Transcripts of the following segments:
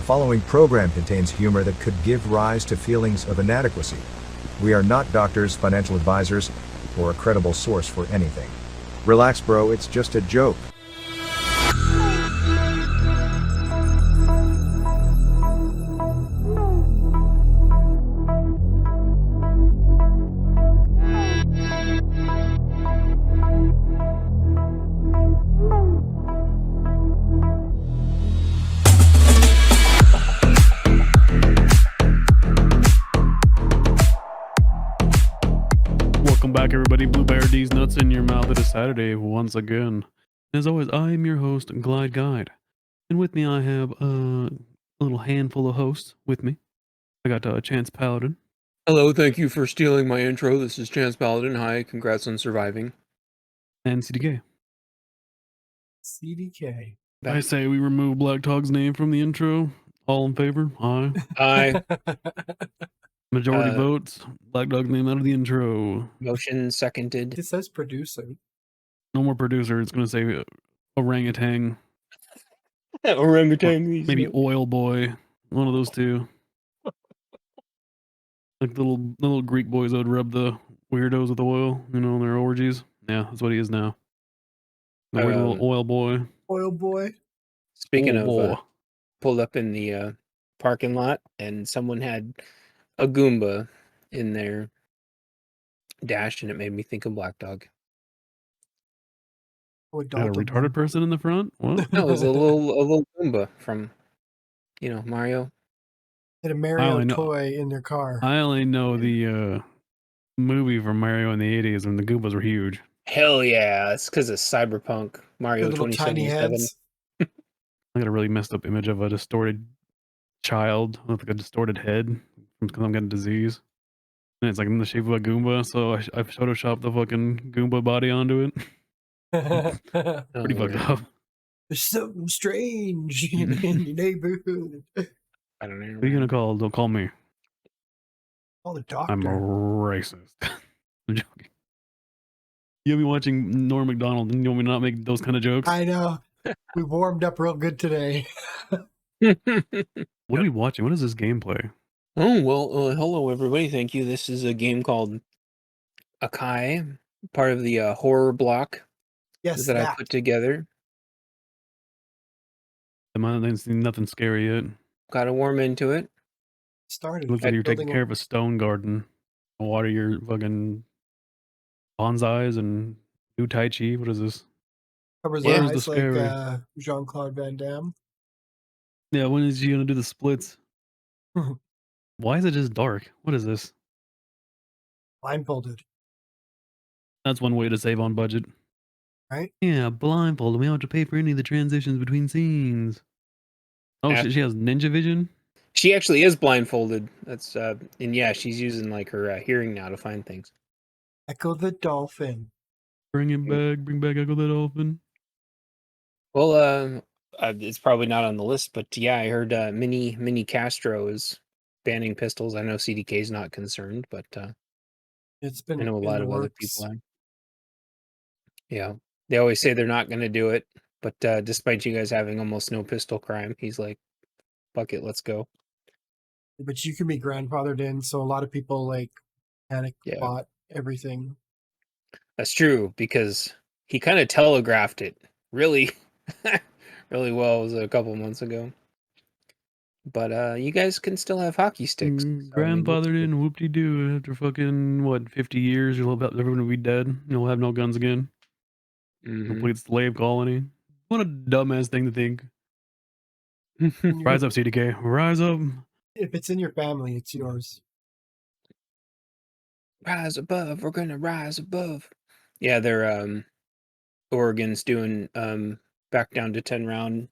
following program contains humor that could give rise to feelings of inadequacy. We are not doctors, financial advisors, or a credible source for anything. Relax, bro, it's just a joke. Welcome back, everybody. Blue Bear D's nuts in your mouth. It is Saturday once again. As always, I am your host, Glide Guide. And with me, I have a little handful of hosts with me. I got Chance Paladin. Hello, thank you for stealing my intro. This is Chance Paladin. Hi, congrats on surviving. And CDK. CDK. I say we remove Black Tog's name from the intro. All in favor? Aye. Aye. Majority votes. Black Dog's name out of the intro. Motion seconded. It says producer. No more producer. It's going to say orangutan. Orangutan. Maybe oil boy. One of those two. Like the little Greek boys that would rub the weirdos with oil, in their orgies. Yeah, that's what he is now. The weird little oil boy. Oil boy. Speaking of, pulled up in the parking lot, and someone had a Goomba in their dash, and it made me think of Black Dog. Had a retarded person in the front? What? No, it was a little Goomba from, Mario. Had a Mario toy in their car. I only know the movie from Mario in the 80s when the Goombas were huge. Hell yeah, it's because of Cyberpunk Mario 2077. I got a really messed up image of a distorted child with like a distorted head because I'm getting disease. And it's like in the shape of a Goomba, so I photoshopped the fucking Goomba body onto it. Pretty fucked up. There's something strange in your neighborhood. I don't know. Who are you gonna call? Don't call me. Call the doctor. I'm a racist. I'm joking. You'll be watching Norm Macdonald, and you want me to not make those kind of jokes? I know. We warmed up real good today. What are we watching? What is this gameplay? Oh, well, hello, everybody. Thank you. This is a game called Akai, part of the horror block that I put together. I didn't see nothing scary yet. Got to warm into it. Started. Looks like you're taking care of a stone garden. Water your fucking bonsais and do Tai Chi. What is this? Covers the eyes like Jean-Claude Van Damme. Yeah, when is she going to do the splits? Why is it just dark? What is this? Blindfolded. That's one way to save on budget. Right? Yeah, blindfolded. We don't have to pay for any of the transitions between scenes. Oh, she has ninja vision? She actually is blindfolded. That's and yeah, she's using like her hearing now to find things. Echo the Dolphin. Bring it back. Bring back Echo the Dolphin. Well, it's probably not on the list, but yeah, I heard Mini Castro is banning pistols. I know CDK's not concerned, but it's been. I know a lot of other people are. Yeah, they always say they're not going to do it, but despite you guys having almost no pistol crime, he's like, "Fuck it, let's go." But you can be grandfathered in, so a lot of people panic bought everything. That's true, because he kind of telegraphed it really, really well. It was a couple months ago. But you guys can still have hockey sticks. Grandfathered in, whoop-de-doo. After fucking, 50 years, everyone will be dead. You'll have no guns again. Complete slave colony. What a dumbass thing to think. Rise up, CDK. Rise up. If it's in your family, it's yours. Rise above. We're gonna rise above. Yeah, they're Oregon's doing back down to 10-round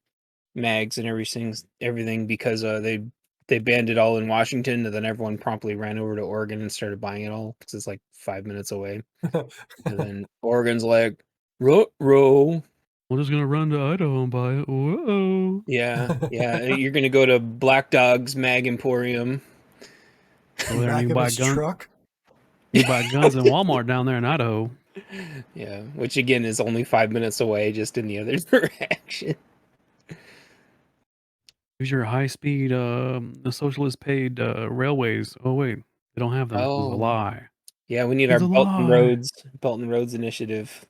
mags and everything because they banned it all in Washington, and then everyone promptly ran over to Oregon and started buying it all because it's like 5 minutes away. And then Oregon's like, row. We're just gonna run to Idaho and buy it. Whoa. Yeah. You're gonna go to Black Dog's Mag Emporium. Over there, and you buy guns. Truck. You buy guns in Walmart down there in Idaho. Yeah, which again is only 5 minutes away, just in the other direction. Use your high-speed, the socialist paid, railways. Oh, wait, they don't have them. It was a Oh, lie. yeah, we need It our was a lie. Belt and Roads initiative.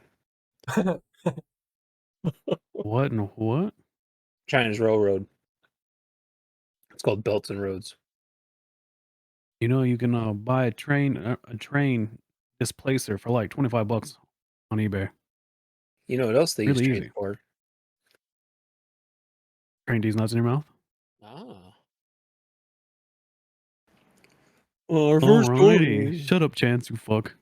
What and what? China's railroad. It's called Belts and Roads. You know, you can, buy a train displacer for, like, $25 on eBay. You know what else they use Really trains easy. for? Train these nuts in your mouth. Ah. Well, our first Alrighty. order. Shut up, Chance, you fuck.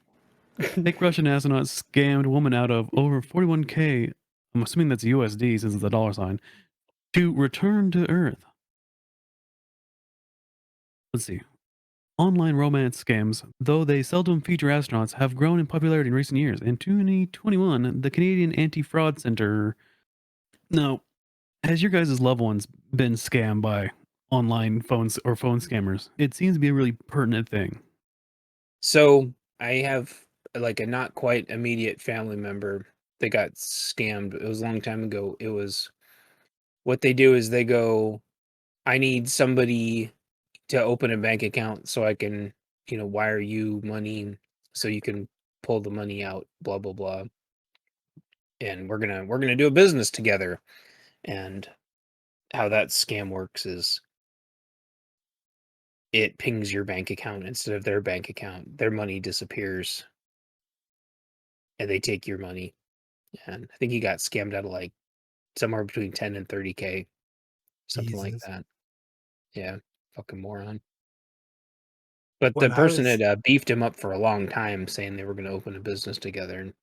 Fake Russian astronaut scammed woman out of over 41K. I'm assuming that's USD since it's a dollar sign. To return to Earth. Let's see. Online romance scams, though they seldom feature astronauts, have grown in popularity in recent years. In 2021, the Canadian Anti-Fraud Center. Now, has your guys' loved ones been scammed by online phones or phone scammers? It seems to be a really pertinent thing. So I have like a not quite immediate family member that got scammed. It was a long time ago. It was what they do is they go, I need somebody to open a bank account so I can, wire you money so you can pull the money out, blah blah blah. And we're gonna do a business together. And how that scam works is it pings your bank account instead of their bank account. Their money disappears and they take your money. And I think he got scammed out of like somewhere between 10 and 30K, something like Jesus. that. Yeah, fucking moron. But the When I person was had beefed him up for a long time, saying they were going to open a business together and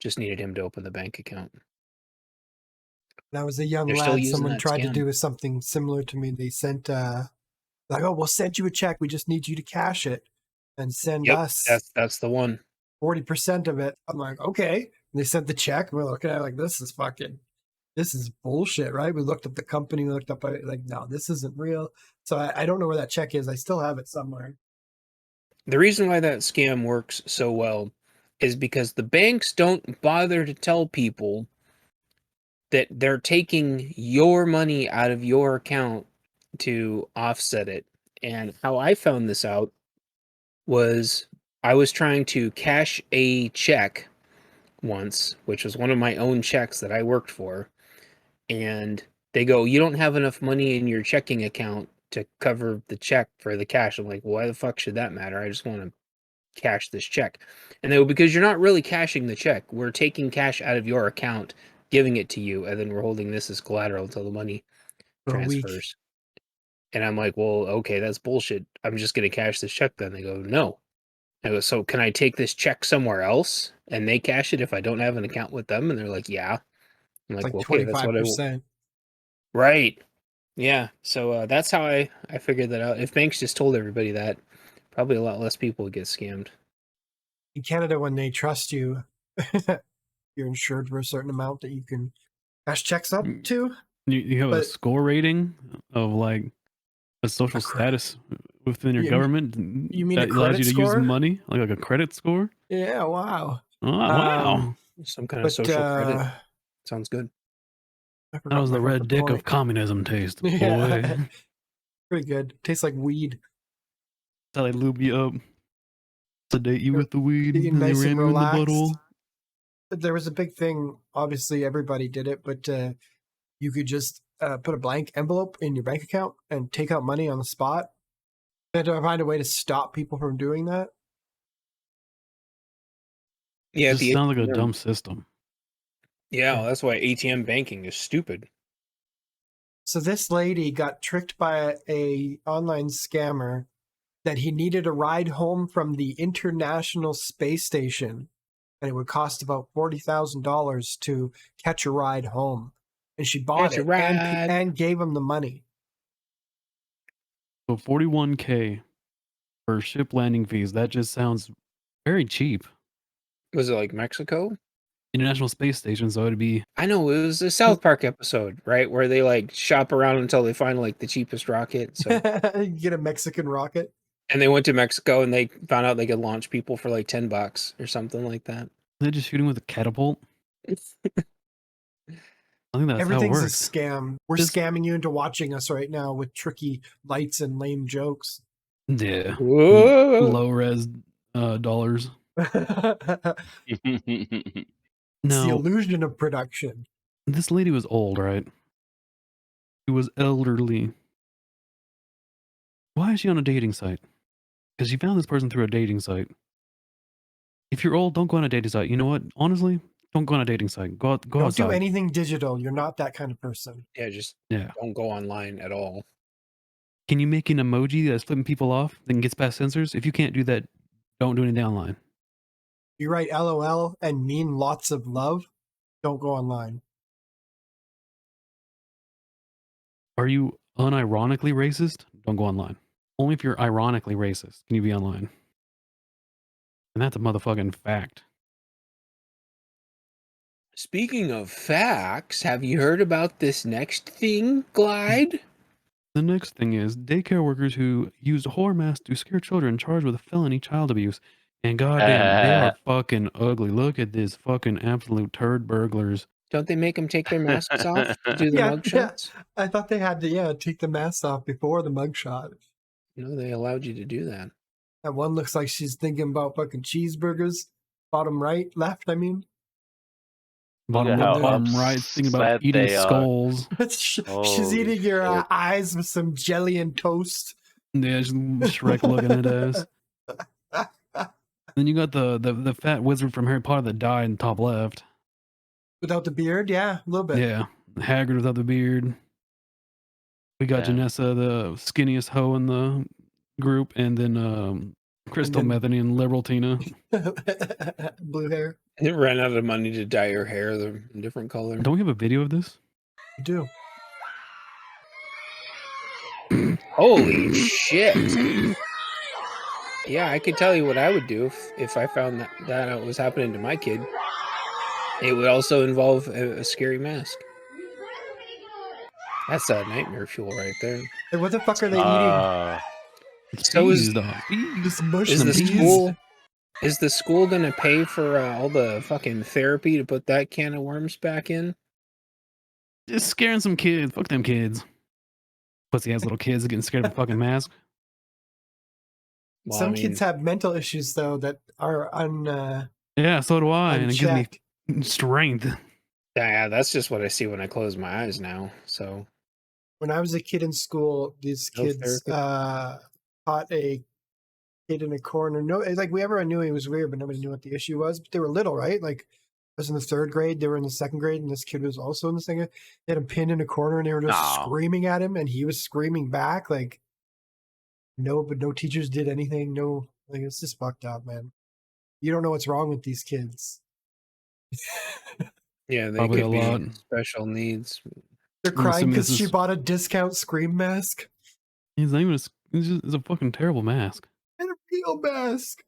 just needed him to open the bank account. when I was a young They're still lad, using someone that tried to scam. do something similar to me. They sent like, oh, we'll send you a check. We just need you to cash it and send Yep, us that's the one. 40% of it. I'm like, okay. And they sent the check. And we're looking at it like, this is bullshit, right? We looked up the company, we looked up like, no, this isn't real. So I don't know where that check is. I still have it somewhere. The reason why that scam works so well is because the banks don't bother to tell people that they're taking your money out of your account to offset it. And how I found this out was I was trying to cash a check once, which was one of my own checks that I worked for. And they go, you don't have enough money in your checking account to cover the check for the cash. I'm like, why the fuck should that matter? I just want to cash this check. And they go, because you're not really cashing the check. We're taking cash out of your account, giving it to you, and then we're holding this as collateral until the money For a week. transfers. And I'm like, well, okay, that's bullshit. I'm just going to cash this check then. They go, no. I go, so can I take this check somewhere else and they cash it if I don't have an account with them? And they're like, yeah. I'm It's like, like well, okay, that's what I will. 25%. Right. Yeah. So that's how I figured that out. If banks just told everybody that, probably a lot less people would get scammed. In Canada, when they trust you, you're insured for a certain amount that you can cash checks up to. You have a But score rating of like a social status within your You mean- government you mean a that allows you credit to use score? money, like a credit score. Yeah, wow. Oh wow, Some kind of But social credit. Sounds good. I that forgot was my the red fucking dick point. of communism taste, Yeah. boy. Pretty good. Tastes like weed. How they lube you up, sedate you with the weed, Get you and they nice and ram you in the relaxed. butthole. But there was a big thing. Obviously, everybody did it, but you could just put a blank envelope in your bank account and take out money on the spot. They had to find a way to stop people from doing that. Yeah, Just the sounds like a ATM. dumb system. Yeah, that's why ATM banking is stupid. So this lady got tricked by a online scammer that he needed a ride home from the International Space Station, and it would cost about $40,000 to catch a ride home. And she bought Catch a it ride. and gave him the money. So 41K for ship landing fees. That just sounds very cheap. Was it like Mexico? International Space Station, so it'd be I know it was a South Park episode, right, where they like shop around until they find like the cheapest rocket. So, You get a Mexican rocket. and they went to Mexico and they found out they could launch people for like $10 or something like that. they're just shooting with a catapult. I think that's how it Everything's a works. scam. We're Just- scamming you into watching us right now with tricky lights and lame jokes. Yeah. Whoa. Low res dollars. It's the Now, illusion of production. this lady was old, right? She was elderly. Why is she on a dating site? Because she found this person through a dating site. If you're old, don't go on a dating site. You know what? Honestly, don't go on a dating site. Go Don't outside. do anything digital. You're not that kind of person. Yeah, just Yeah. don't go online at all. Can you make an emoji that's flipping people off that gets past censors? If you can't do that, don't do anything online. You write LOL and mean lots of love. Don't go online. Are you unironically racist? Don't go online. Only if you're ironically racist can you be online. And that's a motherfucking fact. Speaking of facts, have you heard about this next thing, Glide? The next thing is daycare workers who use whore masks to scare children charged with felony child abuse. And goddamn, they are fucking ugly. Look at this fucking absolute turd burglars. Don't they make them take their masks off to do the mugshots? I thought they had to take the mask off before the mugshot. No, they allowed you to do that. That one looks like she's thinking about fucking cheeseburgers. Bottom right, left, I mean. Bottom, how bottom right, thinking about upset eating they are. skulls. She's Holy eating your shit. eyes with some jelly and toast. Yeah, just Shrek looking at ass. Then you got the fat wizard from Harry Potter that died in top left. Without the beard, yeah, a little bit. Yeah, Hagrid without the beard. We got Yeah. Janessa, the skinniest hoe in the group, and then Crystal And Metheny and Liberal Tina. Blue hair. And it ran out of money to dye her hair a different color. Don't we have a video of this? You do. Holy shit. Yeah, I could tell you what I would do if I found that was happening to my kid. It would also involve a scary mask. That's a nightmare fuel right there. Hey, what the fuck are they eating? So is- Peas, dog. Peas. This mush Is Some the and peas? school is the school gonna pay for all the fucking therapy to put that can of worms back in? Just scaring some kids. Fuck them kids. Pussy ass little kids getting scared of a fucking mask. Well, Some kids have mental issues though that are Yeah, so do I, and it gives unchecked. me strength. yeah, that's just what I see when I close my eyes now. So When I was a kid in school, these No kids caught a kid in a corner. No, it's like everyone knew he was weird, but nobody knew what the issue was. But they were little, right? Like I was in the 3rd grade, they were in the 2nd grade, and this kid was also in the 2nd. They had him pinned in a corner, and they were just No. screaming at him, and he was screaming back. Like no teachers did anything. No, like it's just fucked up, man. You don't know what's wrong with these kids. yeah, they Probably could a be lot. special needs. They're I'm crying assuming because this she is- bought a discount scream mask He's not even it's a fucking terrible mask. and a real mask.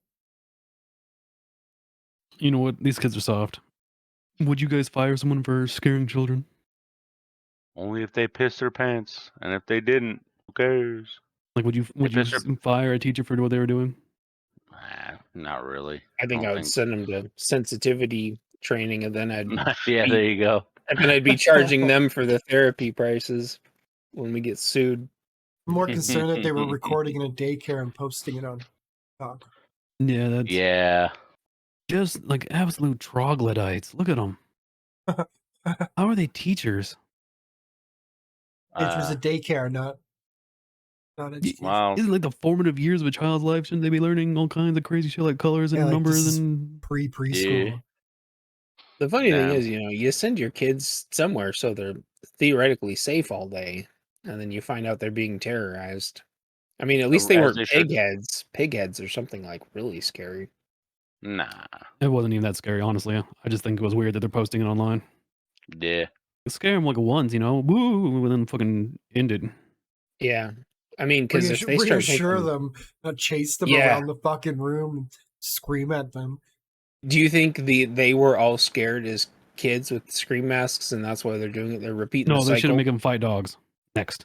You know what? These kids are soft. Would you guys fire someone for scaring children? Only if they pissed their pants, and if they didn't, who cares? Like, would you pissed their- fire a teacher for what they were doing? Not really. I think I would send them to sensitivity training, and then Yeah, there you go. I'd be charging them for the therapy prices when we get sued. I'm more concerned that they were recording in a daycare and posting it on TikTok. Yeah, that's Yeah. just like absolute troglodytes. Look at them. How are they teachers? It was a daycare, not education. Wow. Isn't like the formative years of a child's life? Shouldn't they be learning all kinds of crazy shit like colors and Yeah, like, this numbers is and Preschool. Yeah. The funny thing Damn. is, you send your kids somewhere so they're theoretically safe all day, and then you find out they're being terrorized. I mean, at least they As weren't they should. pigheads or something like really scary. Nah. it wasn't even that scary, honestly. I just think it was weird that they're posting it online. Yeah. Scare them like once, woo, and then fucking ended. Yeah, I mean, because if they start reassure taking, them, not chase them Yeah. around the fucking room and scream at them. do you think they were all scared as kids with scream masks, and that's why they're doing it? They're repeating No, the they cycle. shouldn't make them fight dogs. Next.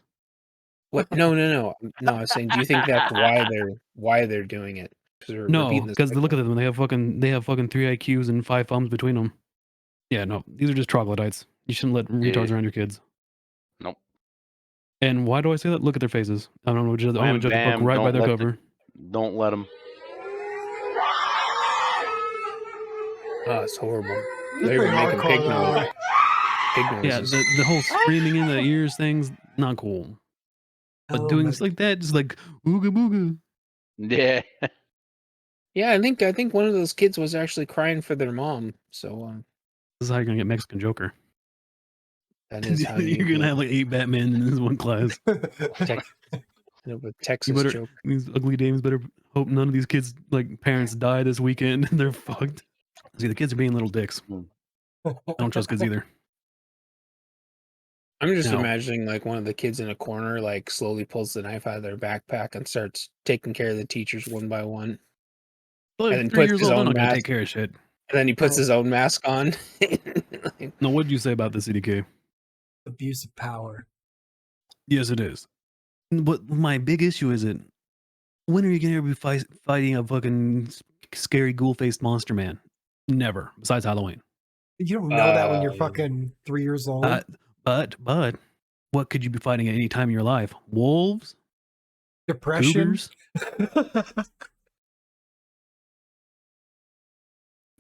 What? No. I was saying, do you think that's why they're doing it? No, repeating the because look at cycle. them. They have fucking 3 IQs and 5 thumbs between them. Yeah, no, these are just troglodytes. You shouldn't let retards around your kids. Nope. And why do I say that? Look at their faces. I don't know. I'm Wham, going to judge a book bam, right by don't their let cover. Don't let them. Oh, it's horrible. It's They were pretty making pig hardcore, noise. Pig Yeah, noises. the whole screaming in the ears thing's not cool. But doing Element. stuff like that, just like ooga booga. Yeah. Yeah, I think one of those kids was actually crying for their mom. So This is how you're gonna get Mexican Joker. that is how you You're gonna have like 8 Batman in this one class. with Texas You better joke. these ugly dames better hope none of these kids like parents die this weekend and they're fucked. See, the kids are being little dicks. I don't trust kids either. I'm just No. imagining like one of the kids in a corner like slowly pulls the knife out of their backpack and starts taking care of the teachers one by one. Like And then 3 puts years his old, they're own not gonna mask. take care of shit. And then he puts his own mask on. Now, what did you say about the CDK? Abuse of power. Yes, it is. But my big issue is it. When are you gonna be fighting a fucking scary ghoul-faced monster man? Never. Besides Halloween. You don't know that when you're Um, fucking 3 years old. But what could you be fighting at any time in your life? Wolves? Depression. Cougars?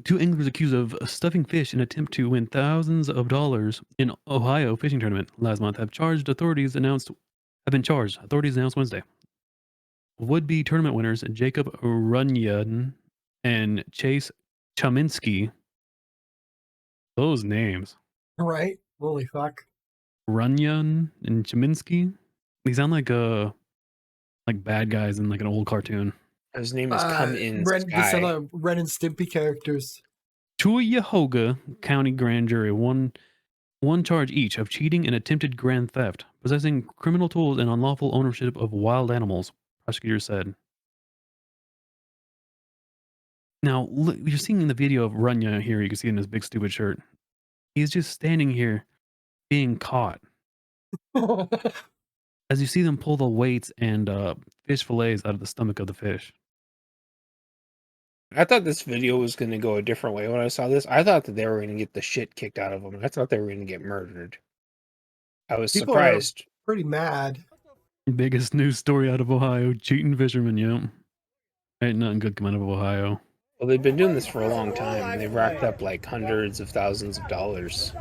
2 anglers accused of stuffing fish in attempt to win thousands of dollars in Ohio fishing tournament last month have been charged. Authorities announced Wednesday. Would-be tournament winners Jacob Runyon and Chase Chaminsky. Those names. Right? Holy fuck. Runyon and Chaminsky. They sound like bad guys in like an old cartoon. his name is Come In Ren Sky. and Stimpy characters. Cuyahoga County Grand Jury one charge each of cheating and attempted grand theft, possessing criminal tools, and unlawful ownership of wild animals, prosecutors said. Now, look, you're seeing in the video of Runya here, you can see in his big stupid shirt. He's just standing here being caught. As you see them pull the weights and fish fillets out of the stomach of the fish. I thought this video was going to go a different way when I saw this. I thought that they were going to get the shit kicked out of them. I thought they were going to get murdered. I was People surprised. Pretty mad. Biggest news story out of Ohio, cheating fishermen, yeah. Ain't nothing good coming out of Ohio. Well, they've been doing this for a long time, and they've racked up like hundreds of thousands of dollars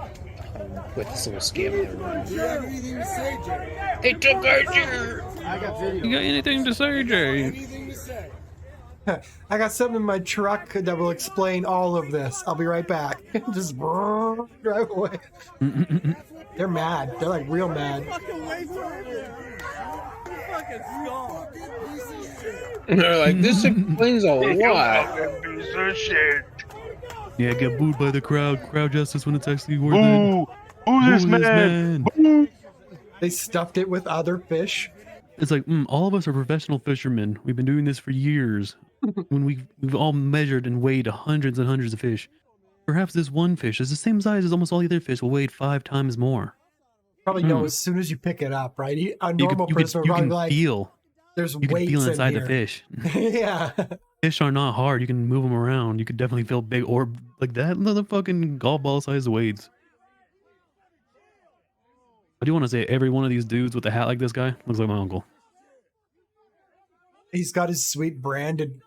with this little scam they were running. They took our deer! You got anything to say, Jay? I got something in my truck that will explain all of this. I'll be right back. Just drive away. They're mad. They're like real mad. And they're like, this explains a lot. Yeah, get booed by the crowd. Crowd justice when it's actually worth it. Boo! Boo this man! Boo! They stuffed it with other fish. It's like, all of us are professional fishermen. We've been doing this for years. When we've all measured and weighed hundreds and hundreds of fish. Perhaps this one fish is the same size as almost all the other fish, will weigh 5 times more. Probably know as soon as you pick it up, right? A normal person would probably be like, feel. there's You can weights feel in inside here. the fish. Yeah. Fish are not hard. You can move them around. You could definitely feel big orb like that. Motherfucking golf ball sized weights. I do want to say every one of these dudes with a hat like this guy looks like my uncle. He's got his sweet branded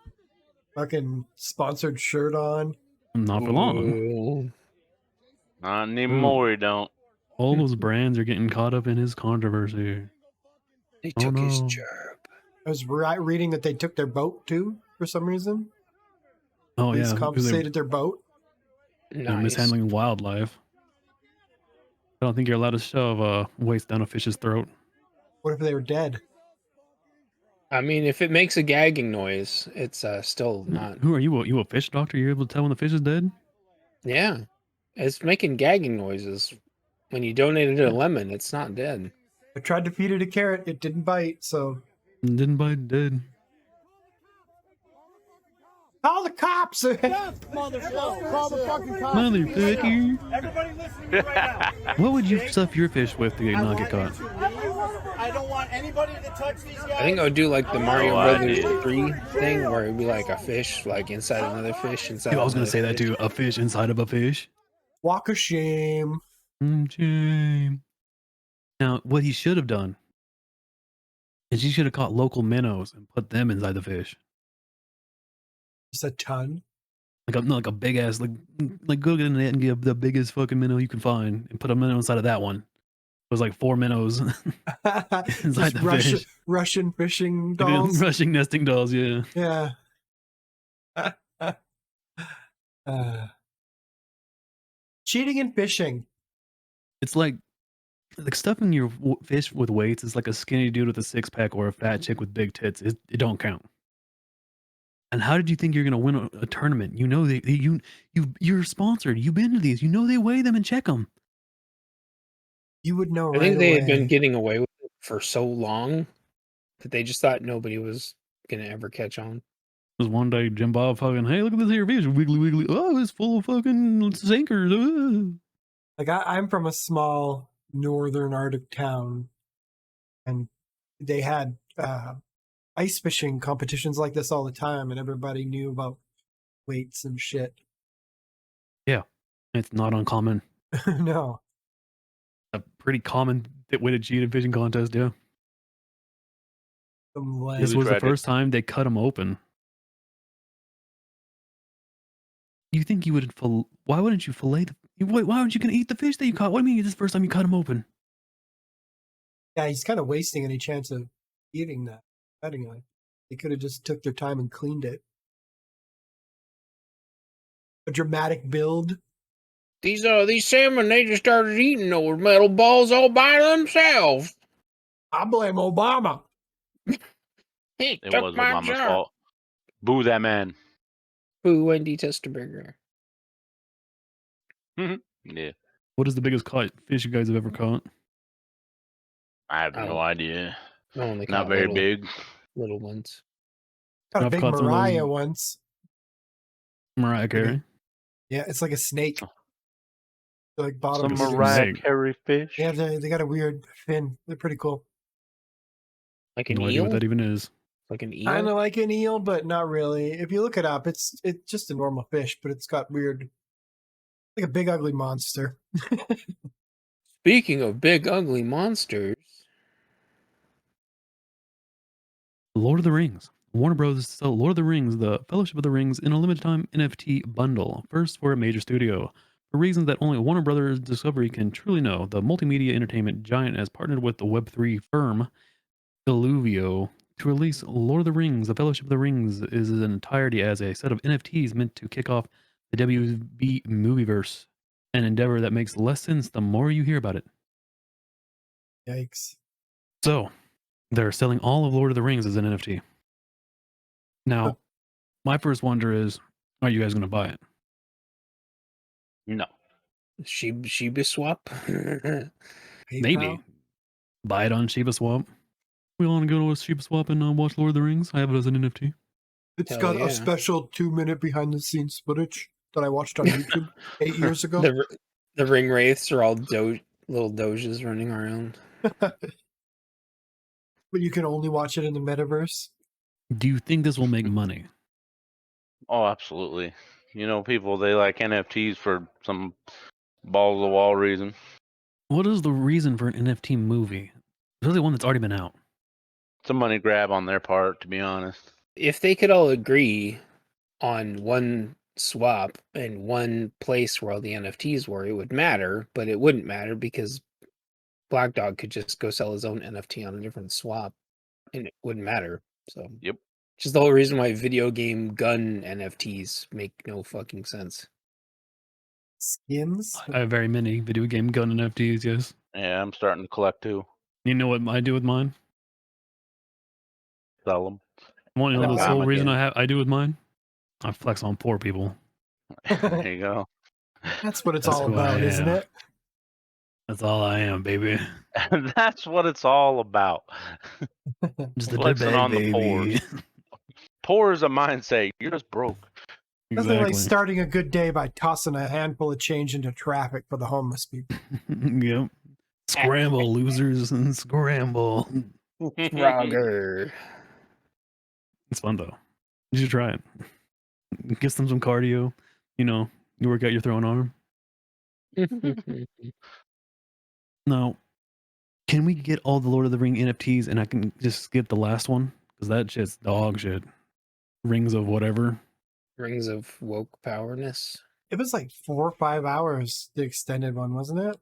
fucking sponsored shirt on. Not for long. Ooh. Not anymore, you don't. All those brands are getting caught up in his controversy. They Oh, took his no. job. I was reading that they took their boat too for some reason. Oh Police yeah, confiscated their boat. they're Nice. mishandling wildlife. I don't think you're allowed to shove a waste down a fish's throat. What if they were dead? I mean, if it makes a gagging noise, it's still not. Who are you? You a fish doctor? You're able to tell when the fish is dead? Yeah. It's making gagging noises. When you donated it a lemon, it's not dead. I tried to feed it a carrot. It didn't bite, so Didn't bite dead. call the cops. Motherfucker. Everybody listen to me right now. What would you stuff your fish with to not get caught? I don't want anybody to touch these guys. I think I would do like the Mario I Brothers did. 3 thing where it'd be like a fish like inside another fish inside Dude, I was gonna another say that fish. too. A fish inside of a fish. Walk of shame. Shame. Now, what he should have done is he should have caught local minnows and put them inside the fish. Just a ton. Like a big ass, like go get in the net and get the biggest fucking minnow you can find and put a minnow inside of that one. It was like 4 minnows inside Just the fish. Russian fishing Like dolls. Russian nesting dolls, yeah. Yeah. Cheating and fishing. It's like stuffing your fish with weights is like a skinny dude with a 6-pack or a fat chick with big tits. It don't count. And how did you think you're gonna win a tournament? You know you're sponsored. You've been to these. You know they weigh them and check them. You would know I right think they had been away. getting away with it for so long that they just thought nobody was gonna ever catch on. There's one day Jim Bob fucking, hey, look at this here fish, wiggly wiggly. Oh, it's full of fucking sinkers. Like I'm from a small northern Arctic town, and they had ice fishing competitions like this all the time, and everybody knew about weights and shit. Yeah, it's not uncommon. No. A pretty common way to cheat in fishing contest. Yeah, this was the first time they cut them open. You think you would? Why wouldn't you fillet the? Why aren't you gonna eat the fish that you caught? What do you mean? This is the first time you cut them open? Yeah, he's kind of wasting any chance of eating that. Anyway, they could have just took their time and cleaned it. A dramatic build. These salmon, they just started eating those metal balls all by themselves. I blame Obama. He It took was my Obama's job. fault. Boo that man. Boo Wendy Testerberger. Yeah. What is the biggest fish you guys have ever caught? I have no idea. I only Not caught very big. little ones. Got a I've big caught some of Mariah those- once. Mariah Carey. Yeah, it's like a snake. They're like bottom Some Some feeders. Mariah snake. Carey fish. Yeah, they got a weird fin. They're pretty cool. Like an No idea eel? what that even is. Like an eel? Kind of like an eel, but not really. If you look it up, it's just a normal fish, but it's got weird, like a big ugly monster. Speaking of big ugly monsters. Lord of the Rings. Warner Bros. Sell Lord of the Rings, the Fellowship of the Rings, in a limited time NFT bundle. First for a major studio. For reasons that only Warner Brothers Discovery can truly know, the multimedia entertainment giant has partnered with the Web3 firm Illuvio to release Lord of the Rings, the Fellowship of the Rings is in entirety as a set of NFTs meant to kick off the WB Movieverse, an endeavor that makes less sense the more you hear about it. Yikes. So, they're selling all of Lord of the Rings as an NFT. Now, my first wonder is, are you guys going to buy it? No. Shiba swap? Maybe. PayPal? Buy it on Shiba Swap. We want to go to a Shiba Swap and watch Lord of the Rings. I have it as an NFT. It's Hell got yeah. a special 2-minute behind the scenes footage that I watched on YouTube 8 years ago. The ring wraiths are all little doges running around. But you can only watch it in the metaverse. Do you think this will make money? Oh, absolutely. You know, people, they like NFTs for some balls of the wall reason. What is the reason for an NFT movie? Especially one that's already been out. It's a money grab on their part, to be honest. If they could all agree on one swap and one place where all the NFTs were, it would matter, but it wouldn't matter because Black Dog could just go sell his own NFT on a different swap and it wouldn't matter. So, Yep. just the whole reason why video game gun NFTs make no fucking sense. Skins? I have very many video game gun NFTs, yes. Yeah, I'm starting to collect too. You know what I do with mine? Sell them. Want to know No, the I- sole reason I do with mine? I flex on poor people. There you go. That's what it's That's all who I about, isn't am. it? That's all I am, baby. That's what it's all about. Just a Flexing bag, on the baby. poors. Poor is a mindset. You're just broke. Nothing like Exactly. starting a good day by tossing a handful of change into traffic for the homeless people. Yep. Scramble, losers, and scramble. Frogger. It's fun though. You should try it. Get some cardio. You know, you work out your throwing arm. No. Can we get all the Lord of the Ring NFTs and I can just skip the last one? Because that shit's dog shit. Rings of whatever. Rings of woke powerness. It was like 4 or 5 hours, the extended one, wasn't it?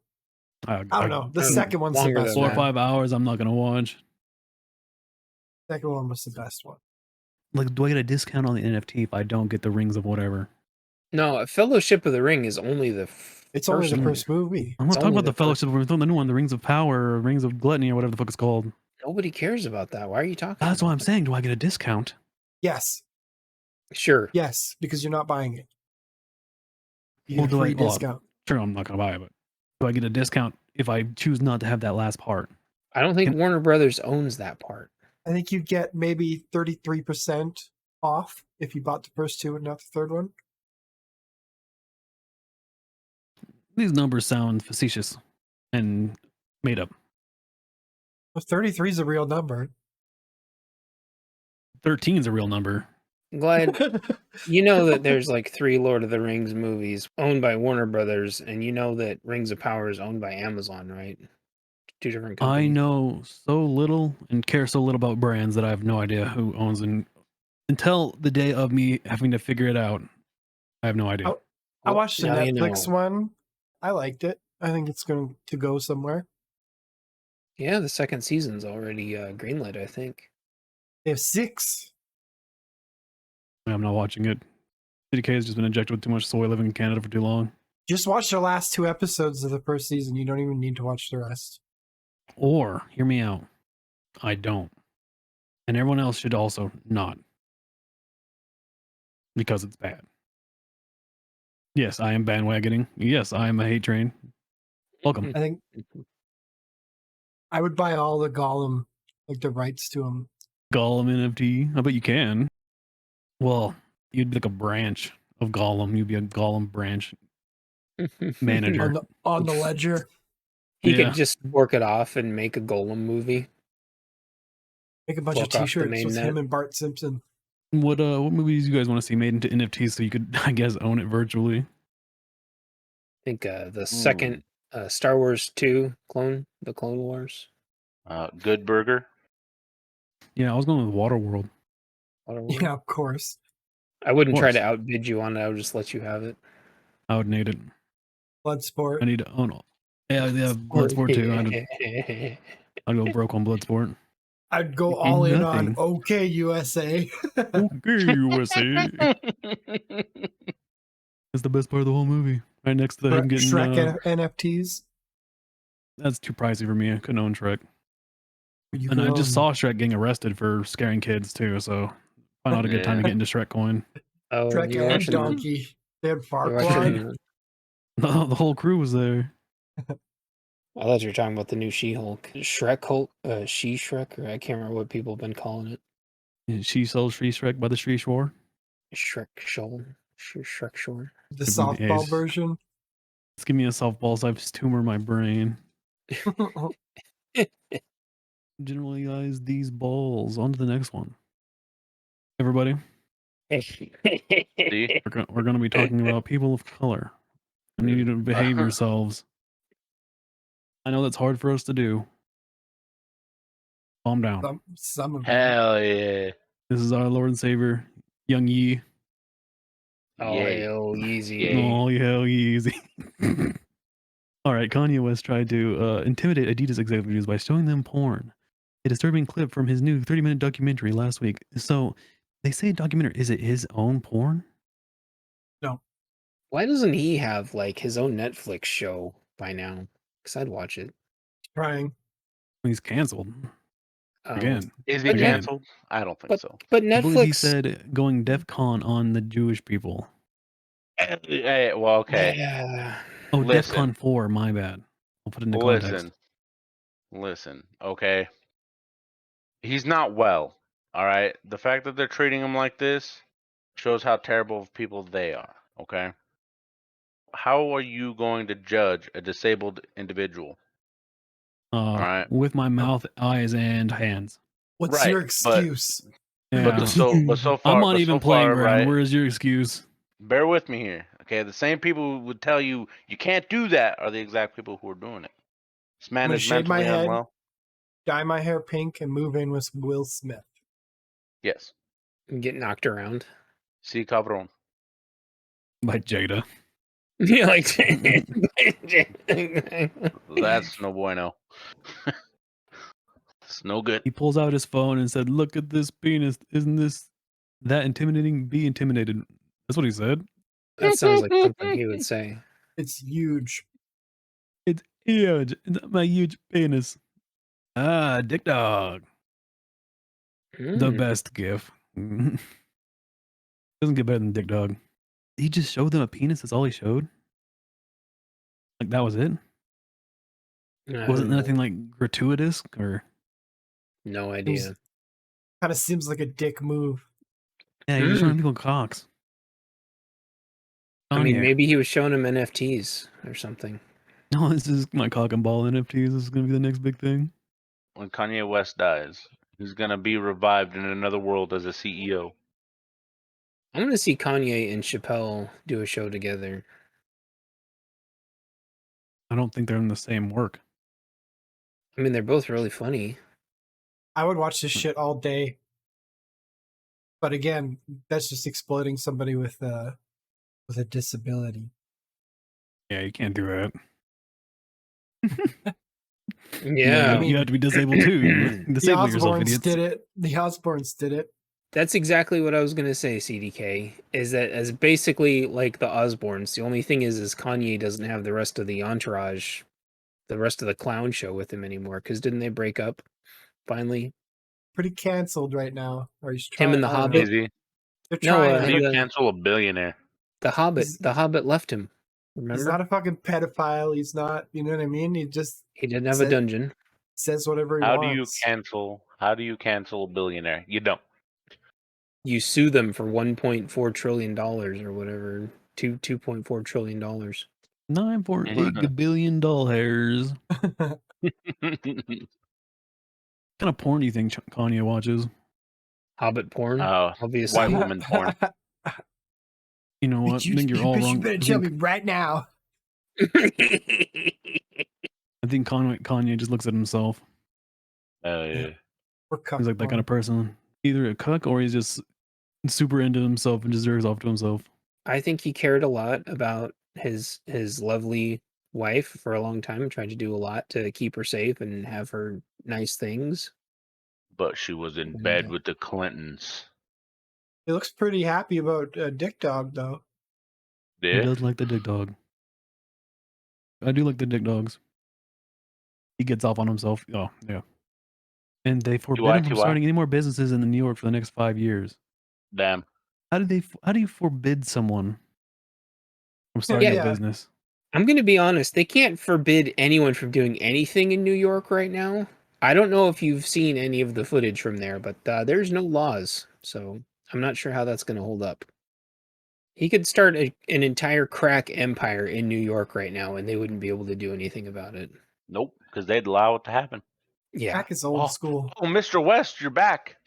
I don't know. The I don't- second one's the longer best than 4 or one. that. 5 hours I'm not going to watch. Second one was the best one. Like, do I get a discount on the NFT if I don't get the Rings of whatever? No, Fellowship of the Ring is only the It's only the one. first movie. I'm not It's talking only about the the first- Fellowship. We're throwing the new one, the Rings of Power, or Rings of Gluttony, or whatever the fuck it's called. Nobody cares about that. Why are you talking? That's about what I'm that? saying. Do I get a discount? Yes. Sure. Yes, because you're not buying it. You Well, get a do I- free well, discount. Sure, I'm not going to buy it, but do I get a discount if I choose not to have that last part? I don't think Can- Warner Brothers owns that part. I think you get maybe 33% off if you bought the first two and not the third one. These numbers sound facetious and made up. Well, 33 is a real number. 13 is a real number. Glad you know that there's like 3 Lord of the Rings movies owned by Warner Brothers, and you know that Rings of Power is owned by Amazon, right? 2 different companies. I know so little and care so little about brands that I have no idea who owns them. Until the day of me having to figure it out, I have no idea. Oh, I watched the Now you Netflix know. one. I liked it. I think it's going to go somewhere. Yeah, the second season's already greenlit, I think. They have 6. I'm not watching it. CDK has just been injected with too much soy living in Canada for too long. Just watch the last 2 episodes of the first season. You don't even need to watch the rest. Or, hear me out, I don't. And everyone else should also not. Because it's bad. Yes, I am bandwagoning. Yes, I am a hate train. Welcome. I think I would buy all the Gollum, like the rights to them. Gollum NFT. I bet you can. Well, you'd be like a branch of Gollum. You'd be a Gollum branch manager. On the ledger. He Yeah. could just work it off and make a Golem movie. Make a bunch of Fuck off the t-shirts main with net. him and Bart Simpson. What movies you guys want to see made into NFTs so you could, I guess, own it virtually? I think the second Star Wars 2 the Clone Wars. Good Burger. Yeah, I was going with Waterworld. Waterworld. Yeah, of course. I wouldn't try course. to outbid you on it. I would just let you have it. I would need it. Bloodsport. I need to own it. Yeah, Bloodsport too. I'd go broke on Bloodsport. I'd go Ain't all in on nothing. OK USA. Okay, USA. That's the best part of the whole movie. Right next to him getting Shrek NFTs. that's too pricey for me. I couldn't own Shrek. You And I could just own saw Shrek getting arrested for scaring kids too, so probably not a good time to Yeah. get into Shrek coin. Oh, Shrek you're and watching, Donkey. They had you're Farquaad. watching The whole crew was there. I thought you were talking about the new She-Hulk. Shrek Hulk, She-Shrek, or I can't remember what people have been calling it. She sells Free Shrek by the Street Shore. Shrek Shoal. Shrek Shore. The Give me the softball ace. version. Let's give me a softball so I've tumor my brain. Generalize these balls. On to the next one. Everybody, See? we're going to be talking about people of color. I need you to behave yourselves. I know that's hard for us to do. Calm down. Some of them. Hell yeah. This is our Lord and Savior, Young Yi. Oh, Yay. hell, easy. Yay. Oh, hell, easy. All right, Kanye West tried to intimidate Adidas executives by showing them porn. A disturbing clip from his new 30-minute documentary last week. So, they say documentary, is it his own porn? No. Why doesn't he have like his own Netflix show by now? Because I'd watch it. Trying. He's canceled. Oh. Again. Is he Again. canceled? I don't think But so. but I believe he Netflix. said going DEF CON on the Jewish people. Hey, well, okay. Yeah. Oh, DEF Listen. CON 4, my bad. I'll put it into context. Listen, okay. He's not well. All right. The fact that they're treating him like this shows how terrible of people they are. Okay. How are you going to judge a disabled individual? Alright. With my mouth, eyes, and hands. What's Right, your but- excuse? Yeah. so far, I'm not but even so playing far, around. right? Where is your excuse? Bear with me here. Okay. The same people who would tell you you can't do that are the exact people who are doing it. This man gonna is shave my mentally head. unwell. Dye my hair pink and move in with Will Smith. Yes. And get knocked around. Sí, cabrón. By Jada. Yeah, like That's no bueno. It's no good. He pulls out his phone and said, "Look at this penis. Isn't this that intimidating? Be intimidated." That's what he said. that sounds like something he would say. It's huge. It's huge. It's my huge penis. Ah, dick dog. The Mm. best gif. Doesn't get better than dick dog. He just showed them a penis. That's all he showed. Like that was it. I Wasn't don't know. nothing like gratuitous or No idea. Kind of seems like a dick move. yeah. You're just showing people cocks. I mean, Kanye. maybe he was showing him NFTs or something. No, this is my cock and ball NFTs. This is gonna be the next big thing. When Kanye West dies, he's gonna be revived in another world as a CEO. I'm gonna see Kanye and Chappelle do a show together. I don't think they're in the same work. I mean, they're both really funny. I would watch this shit all day. But again, that's just exploiting somebody with a disability. Yeah, you can't do that. Yeah, you have to be disabled too. The Disable yourself, Osbournes idiots. did it. The Osbournes did it. that's exactly what I was gonna say. CDK is that as basically like the Osbournes. The only thing is Kanye doesn't have the rest of the entourage, the rest of the clown show with him anymore. Because didn't they break up finally? Pretty canceled right now. Or he's Him trying. and the I don't know. Hobbit? Easy. They're No, trying. How do you the cancel a billionaire? Hobbit. He's- The Hobbit left him. He's Remember? not a fucking pedophile. He's not. You know what I mean? He just He didn't have a said- dungeon. says whatever he How do you wants. cancel? How do you cancel a billionaire? You don't. You sue them for $1.4 trillion or whatever. $2.4 trillion. 9.8 billion dollars. What kind of porn do you think Kanye watches? Hobbit porn, Oh, obviously. white woman porn. You know what? I think you're all bitch, wrong. you better I tell think, me right now. I think Kanye just looks at himself. Oh yeah. We're He's like that kind of person. Either a cuck or he's just super into himself and just jerks off to himself. I think he cared a lot about his lovely wife for a long time, tried to do a lot to keep her safe and have her nice things. But she was in And, bed with the Clintons. He looks pretty happy about Dick Dog, though. He Yeah. does like the dick dog. I do like the dick dogs. He gets off on himself. Oh, yeah. And they forbid him from TY. starting any more businesses in New York for the next 5 years. Damn. How do you forbid someone from starting Yeah. a business? I'm going to be honest, they can't forbid anyone from doing anything in New York right now. I don't know if you've seen any of the footage from there, but there's no laws. So I'm not sure how that's going to hold up. He could start an entire crack empire in New York right now, and they wouldn't be able to do anything about it. Nope. Because they'd allow it to happen. Yeah. Crack is old school. Oh, Mr. West, you're back.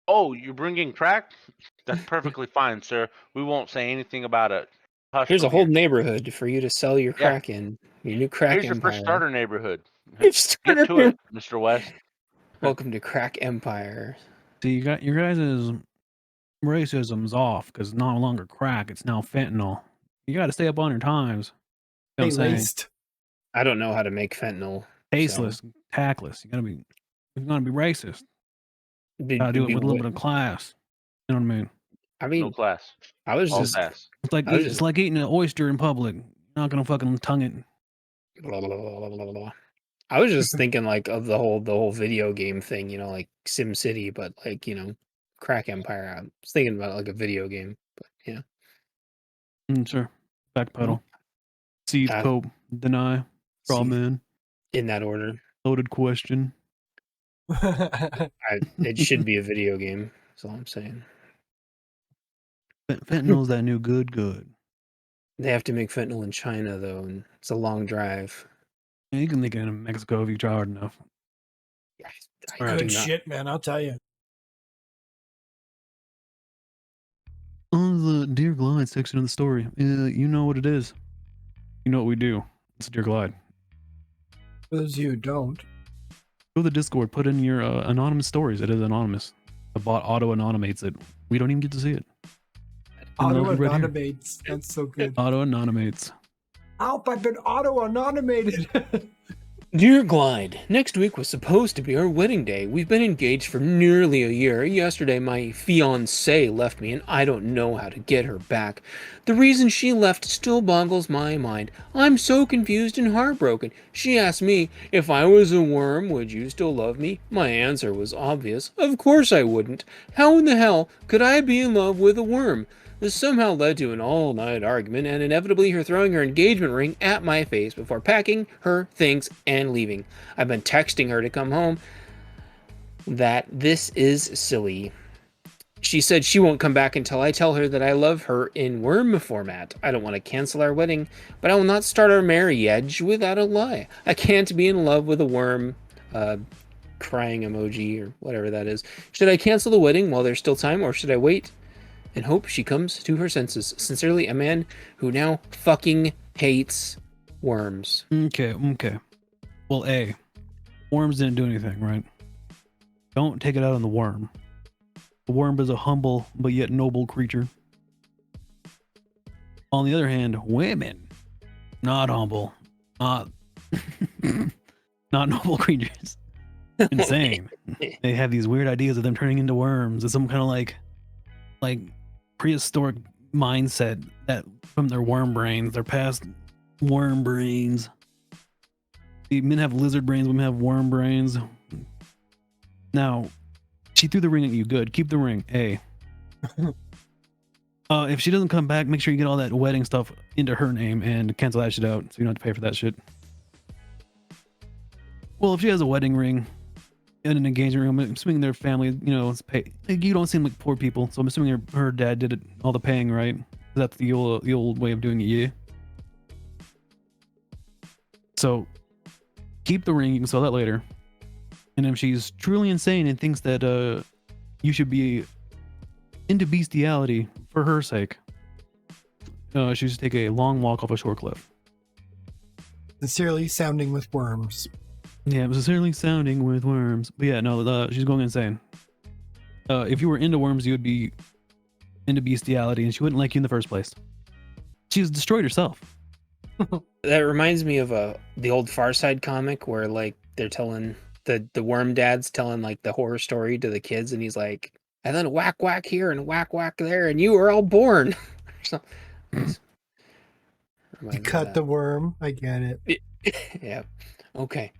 Oh, you're bringing crack? That's perfectly fine, sir. We won't say anything about it. Hush Here's a from whole here. neighborhood for you to sell your Yeah. crack in. Your new crack Here's your empire. first starter neighborhood. Your Get starter to it, Mr. West. Welcome to Crack Empire. See, you got your guys' racism's off because it's no longer crack, it's now fentanyl. You got to stay up on your times. You know They what I'm saying? laced. I don't know how to make fentanyl. Tasteless, tactless. You gotta be racist. Be- Gotta do it be with a little wh- bit of class. You know what I mean? I No mean, class. I was All just class. It's like I was it's just- like eating an oyster in public. You're not gonna fucking tongue it. blah, blah, blah, blah, blah, blah. I was just thinking like of the whole video game thing, you know, like Sim City, but like, you know, Crack Empire. I was thinking about like a video game, but yeah. Sure. Backpedal. Seed, Uh, cope, deny, straw See, man, in that order. loaded question. It should be a video game. That's all I'm saying. Fentanyl's that new good. They have to make fentanyl in China though, and it's a long drive. Yeah, you can make it in Mexico if you try hard enough. Yeah, All right. Good do not- shit, man. I'll tell you. On the Dear Glide section of the story, you know what it is. You know what we do. It's Dear Glide. For those of you who don't. Go to the Discord, put in your anonymous stories. It is anonymous. The bot auto-anonymates it. We don't even get to see it. And they'll be right here. Auto-anonymates. That's so good. Auto-anonymates. Help, I've been auto-anonymated. Dear Glide, next week was supposed to be our wedding day. We've been engaged for nearly a year. Yesterday, my fiancée left me, and I don't know how to get her back. The reason she left still boggles my mind. I'm so confused and heartbroken. She asked me, if I was a worm, would you still love me? My answer was obvious. Of course I wouldn't. How in the hell could I be in love with a worm? This somehow led to an all-night argument and inevitably her throwing her engagement ring at my face before packing her things and leaving. I've been texting her to come home that this is silly. She said she won't come back until I tell her that I love her in worm format. I don't want to cancel our wedding, but I will not start our marriage without a lie. I can't be in love with a worm. Crying emoji or whatever that is. Should I cancel the wedding while there's still time, or should I wait and hope she comes to her senses? Sincerely, a man who now fucking hates worms. Okay. Well, A, worms didn't do anything, right? Don't take it out on the worm. The worm is a humble but yet noble creature. On the other hand, women, not humble, not noble creatures. Insane. They have these weird ideas of them turning into worms. It's some kind of like prehistoric mindset that from their worm brains, their past worm brains. The men have lizard brains, women have worm brains. Now, she threw the ring at you. Good. Keep the ring. A. If she doesn't come back, make sure you get all that wedding stuff into her name and cancel that shit out so you don't have to pay for that shit. Well, if she has a wedding ring and an engagement ring, I'm assuming their family, it's pay. You don't seem like poor people, so I'm assuming her dad did all the paying, right? That's the old way of doing it, yeah. So keep the ring. You can sell that later. And if she's truly insane and thinks that you should be into bestiality for her sake, she should take a long walk off a shore cliff. Sincerely sounding with worms. Yeah, sincerely sounding with worms. But yeah, no, she's going insane. If you were into worms, you would be into bestiality, and she wouldn't like you in the first place. She's destroyed herself. That reminds me of the old Far Side comic where like they're telling the worm dad's telling like the horror story to the kids, and he's like, and then whack whack here and whack whack there, and you were all born. So, You cut the worm. I get it. Yeah. Okay.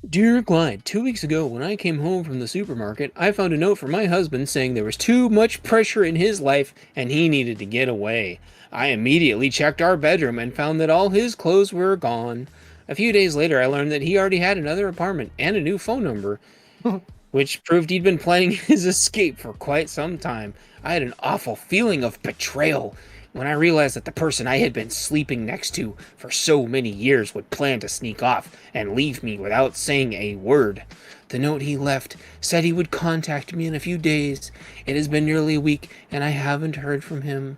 Dear Glide, 2 weeks ago when I came home from the supermarket, I found a note from my husband saying there was too much pressure in his life and he needed to get away. I immediately checked our bedroom and found that all his clothes were gone. A few days later, I learned that he already had another apartment and a new phone number, which proved he'd been planning his escape for quite some time. I had an awful feeling of betrayal when I realized that the person I had been sleeping next to for so many years would plan to sneak off and leave me without saying a word. The note he left said he would contact me in a few days. It has been nearly a week and I haven't heard from him.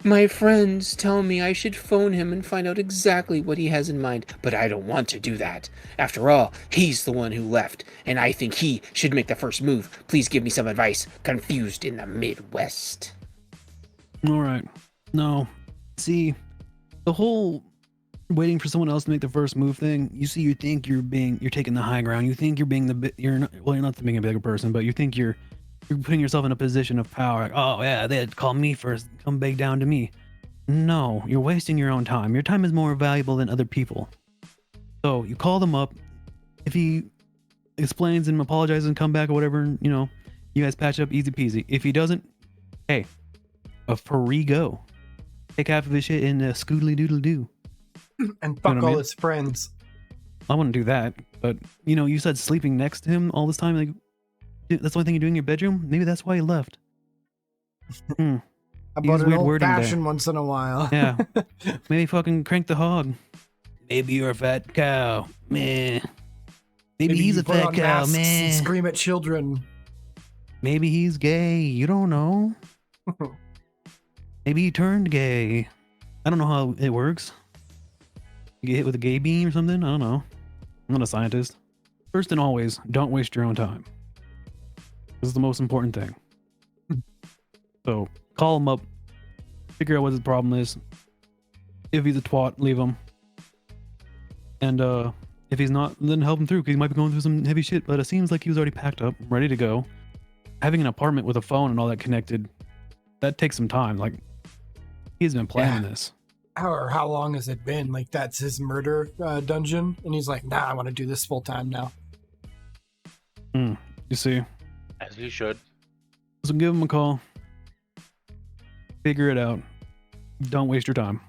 My friends tell me I should phone him and find out exactly what he has in mind, but I don't want to do that. After all, he's the one who left, and I think he should make the first move. Please give me some advice. Confused in the Midwest. All right. No. See, the whole waiting for someone else to make the first move thing, you think you're taking the high ground. You think you're being you're not being a bigger person, but you think you're putting yourself in a position of power. Like, oh yeah, they'd call me first, come beg down to me. No, you're wasting your own time. Your time is more valuable than other people. So you call them up. If he explains and apologizes and come back or whatever, you guys patch up easy peasy. If he doesn't, hey, a free go. Take half of his shit and scoodly doodle doo. And fuck all his friends. I wouldn't do that, but you said sleeping next to him all this time. Like, that's the only thing you do in your bedroom. Maybe that's why he left. I bought an old fashioned once in a while. Yeah, maybe fucking crank the hog. Maybe you're a fat cow, man. Maybe he's a fat cow, man. And scream at children. Maybe he's gay. You don't know. Maybe he turned gay. I don't know how it works. get hit with a gay beam or something. I don't know. I'm not a scientist. First and always, don't waste your own time. This is the most important thing. So call him up, figure out what his problem is. If he's a twat, leave him. And if he's not, then help him through, because he might be going through some heavy shit. But it seems like he was already packed up, ready to go. Having an apartment with a phone and all that connected, that takes some time. Like, he's been planning this. How long has it been? Like, that's his murder dungeon, and he's like, nah, I want to do this full time now. You see, As he should. so give him a call. Figure it out. Don't waste your time.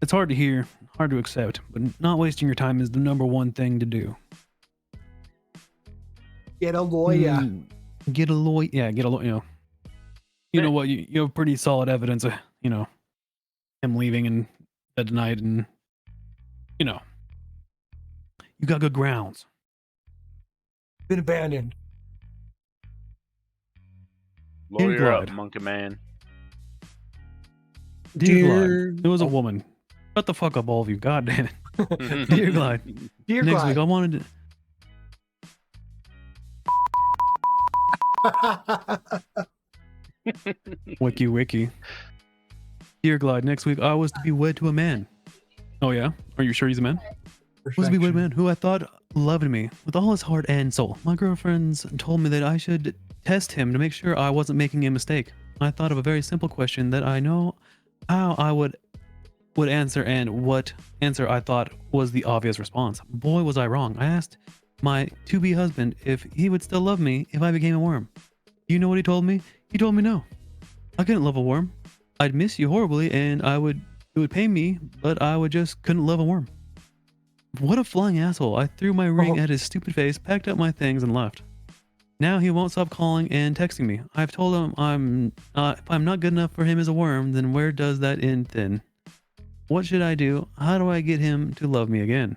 It's hard to hear, hard to accept, but not wasting your time is the #1 thing to do. Get a lawyer. Get a lawyer. Yeah, get a lawyer. You know what? You have pretty solid evidence of, him leaving and that night, and you got good grounds. Been abandoned. Lawyer up, Glide. monkey man. Dear Glide, it was a woman. Shut the fuck up, all of you. God damn it. Dear Glide. Dear Next Glide. week, I wanted to. Wiki. Dear Glide, next week, I was to be wed to a man. Oh, yeah? Are you sure he's a man? Was to be wed to a man who I thought loved me with all his heart and soul. My girlfriends told me that I should test him to make sure I wasn't making a mistake. I thought of a very simple question that I know how I would answer, and what answer I thought was the obvious response. Boy, was I wrong. I asked my to-be husband if he would still love me if I became a worm. Do you know what he told me? He told me no. I couldn't love a worm. I'd miss you horribly, and it would pain me, but I couldn't love a worm. What a flying asshole. I threw my ring at his stupid face, packed up my things, and left. Now he won't stop calling and texting me. I've told him if I'm not good enough for him as a worm, then where does that end then? What should I do? How do I get him to love me again?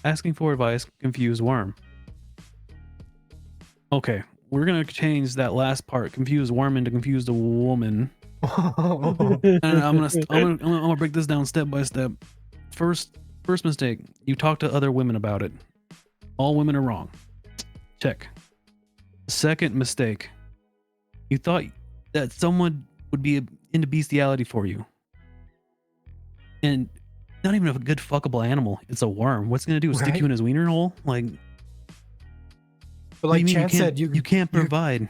Asking for advice, confused worm. Okay, we're gonna change that last part, confused worm, into confused woman. And I'm gonna break this down step by step. First mistake, you talk to other women about it. All women are wrong. Check. Second mistake, you thought that someone would be into bestiality for you. And not even a good fuckable animal. It's a worm. What's it gonna do? Stick Right. you in his wiener hole? Like, But what do like you mean Chance said, you can't provide. you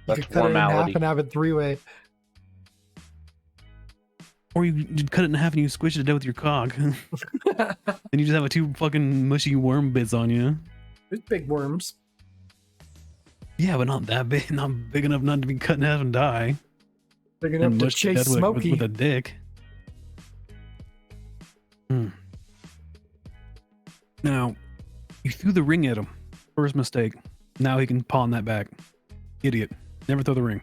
That's could cut it in half formality. and have it three-way. Or you cut it in half and you squish it to death with your cock. And you just have two fucking mushy worm bits on you. There's big worms. Yeah, but not that big. Not big enough not to be cut in half and die. They're gonna have And to mushed to chase death with Smokey. with a dick. Now, you threw the ring at him. First mistake. Now he can pawn that back. Idiot. Never throw the ring.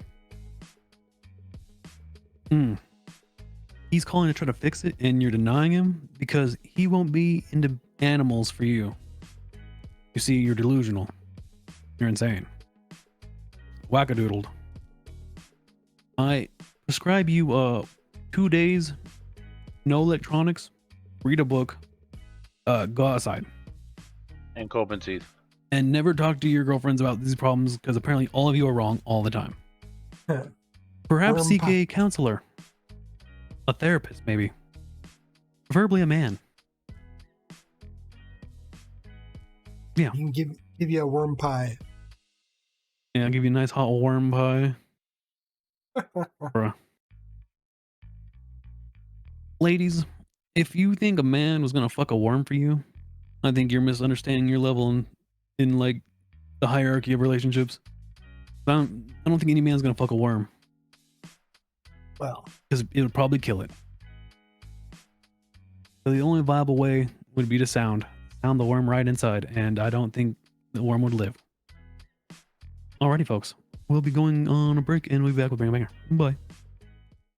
He's calling to try to fix it, and you're denying him because he won't be into animals for you. You see, you're delusional. You're insane. Wackadoodled. I prescribe you 2 days, no electronics, read a book, go outside, And Copen seed. and never talk to your girlfriends about these problems, because apparently all of you are wrong all the time. Perhaps Worm seek pop. a counselor, a therapist, maybe, preferably a man. He can give you a worm pie. Yeah, I'll give you a nice hot worm pie. Bruh. Ladies, if you think a man was gonna fuck a worm for you, I think you're misunderstanding your level in like the hierarchy of relationships. I don't think any man's gonna fuck a worm, Well, because it would probably kill it. So the only viable way would be to sound the worm right inside, and I don't think the worm would live. Alrighty, folks. We'll be going on a break, and we'll be back with Bring a Banger. Bye.